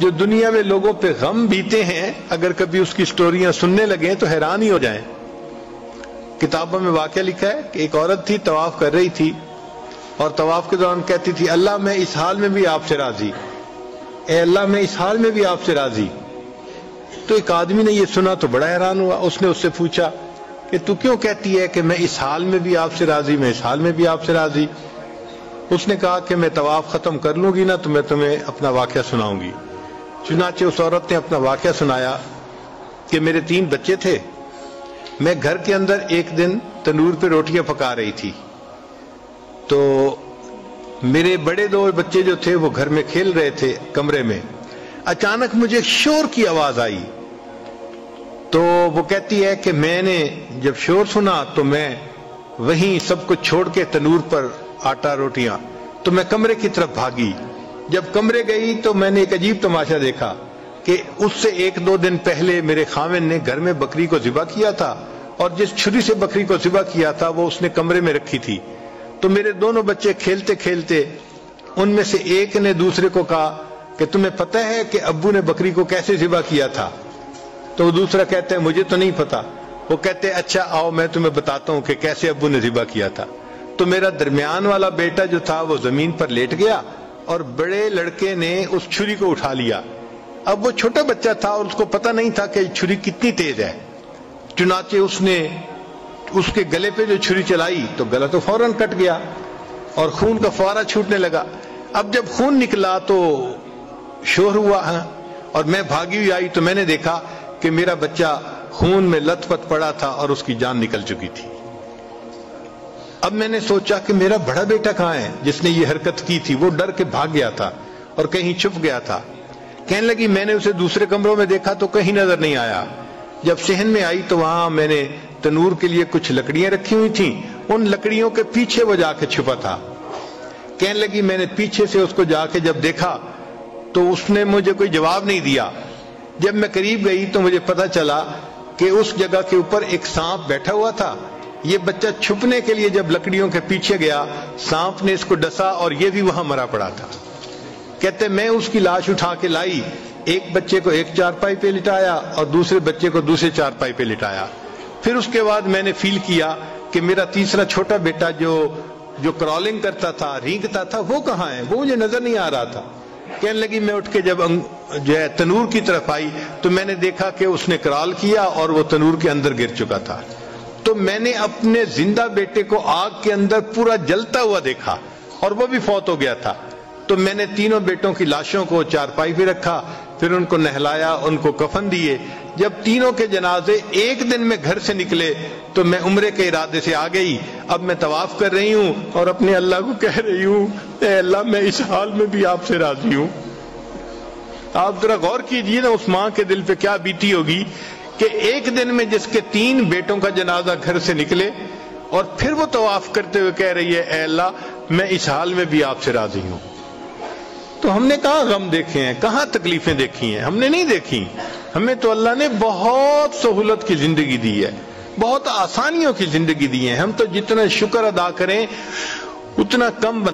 جو دنیا میں لوگوں پہ غم بیتے ہیں، اگر کبھی اس کی سٹوریاں سننے لگیں تو حیران ہی ہو جائیں۔ کتابوں میں واقعہ لکھا ہے کہ ایک عورت تھی، طواف کر رہی تھی، اور طواف کے دوران کہتی تھی اللہ میں اس حال میں بھی آپ سے راضی، اے اللہ میں اس حال میں بھی آپ سے راضی۔ تو ایک آدمی نے یہ سنا تو بڑا حیران ہوا، اس نے اس سے پوچھا کہ تو کیوں کہتی ہے کہ میں اس حال میں بھی آپ سے راضی، میں اس حال میں بھی آپ سے راضی؟ اس نے کہا کہ میں طواف ختم کر لوں گی نا تو میں تمہیں اپنا واقعہ سناؤں گی۔ چنانچہ اس عورت نے اپنا واقعہ سنایا کہ میرے 3 بچے تھے، میں گھر کے اندر ایک دن تنور پہ روٹیاں پکا رہی تھی، تو میرے بڑے 2 بچے جو تھے وہ گھر میں کھیل رہے تھے کمرے میں، اچانک مجھے شور کی آواز آئی، تو وہ کہتی ہے کہ میں نے جب شور سنا تو میں وہیں سب کچھ چھوڑ کے تنور پر آٹا روٹیاں تو میں کمرے کی طرف بھاگی۔ جب کمرے گئی تو میں نے ایک عجیب تماشا دیکھا کہ اس سے 1-2 دن پہلے میرے خاوند نے گھر میں بکری کو ذبح کیا تھا، اور جس چھری سے بکری کو ذبح کیا تھا وہ اس نے کمرے میں رکھی تھی۔ تو میرے دونوں بچے کھیلتے کھیلتے ان میں سے ایک نے دوسرے کو کہا کہ تمہیں پتہ ہے کہ ابو نے بکری کو کیسے ذبح کیا تھا؟ تو دوسرا کہتا ہے مجھے تو نہیں پتا۔ وہ کہتے اچھا آؤ میں تمہیں بتاتا ہوں کہ کیسے ابو نے ذبح کیا تھا۔ تو میرا درمیان والا بیٹا جو تھا وہ زمین پر لیٹ گیا، اور بڑے لڑکے نے اس چھری کو اٹھا لیا۔ اب وہ چھوٹا بچہ تھا اور اس کو پتہ نہیں تھا کہ چھری کتنی تیز ہے، چنانچہ اس نے اس کے گلے پہ جو چھری چلائی تو گلا تو فوراً کٹ گیا اور خون کا فوارہ چھوٹنے لگا۔ اب جب خون نکلا تو شور ہوا، اور میں بھاگی ہوئی آئی تو میں نے دیکھا کہ میرا بچہ خون میں لت پت پڑا تھا اور اس کی جان نکل چکی تھی۔ اب میں نے سوچا کہ میرا بڑا بیٹا کہاں ہے جس نے یہ حرکت کی تھی؟ وہ ڈر کے بھاگ گیا تھا اور کہیں چھپ گیا تھا۔ کہنے لگی میں نے اسے دوسرے کمروں میں دیکھا تو کہیں نظر نہیں آیا۔ جب صحن میں آئی تو وہاں میں نے تنور کے لیے کچھ لکڑیاں رکھی ہوئی تھیں، ان لکڑیوں کے پیچھے وہ جا کے چھپا تھا۔ کہنے لگی میں نے پیچھے سے اس کو جا کے جب دیکھا تو اس نے مجھے کوئی جواب نہیں دیا۔ جب میں قریب گئی تو مجھے پتا چلا کہ اس جگہ کے اوپر ایک سانپ بیٹھا ہوا تھا۔ یہ بچہ چھپنے کے لیے جب لکڑیوں کے پیچھے گیا، سانپ نے اس کو ڈسا اور یہ بھی وہاں مرا پڑا تھا۔ کہتے میں اس کی لاش اٹھا کے لائی، ایک بچے کو ایک چارپائی پہ لٹایا اور دوسرے بچے کو دوسرے چارپائی پہ لٹایا۔ پھر اس کے بعد میں نے فیل کیا کہ میرا تیسرا چھوٹا بیٹا جو کرالنگ کرتا تھا، رینگتا تھا، وہ کہاں ہے؟ وہ مجھے نظر نہیں آ رہا تھا۔ کہنے لگی میں اٹھ کے جب جو ہے تنور کی طرف آئی تو میں نے دیکھا کہ اس نے کرال کیا اور وہ تنور کے اندر گر چکا تھا۔ تو میں نے اپنے زندہ بیٹے کو آگ کے اندر پورا جلتا ہوا دیکھا اور وہ بھی فوت ہو گیا تھا۔ تو میں نے تینوں بیٹوں کی لاشوں کو چارپائی پہ رکھا، پھر ان کو نہلایا، ان کو کفن دیے۔ جب تینوں کے جنازے ایک دن میں گھر سے نکلے تو میں عمرے کے ارادے سے آ گئی۔ اب میں طواف کر رہی ہوں اور اپنے اللہ کو کہہ رہی ہوں اے اللہ میں اس حال میں بھی آپ سے راضی ہوں۔ آپ ذرا غور کیجئے نا اس ماں کے دل پہ کیا بیتی ہوگی کہ ایک دن میں جس کے 3 بیٹوں کا جنازہ گھر سے نکلے اور پھر وہ طواف کرتے ہوئے کہہ رہی ہے اے اللہ میں اس حال میں بھی آپ سے راضی ہوں۔ تو ہم نے کہاں غم دیکھے ہیں، کہاں تکلیفیں دیکھی ہیں؟ ہم نے نہیں دیکھی۔ ہمیں تو اللہ نے بہت سہولت کی زندگی دی ہے، بہت آسانیوں کی زندگی دی ہے۔ ہم تو جتنا شکر ادا کریں اتنا کم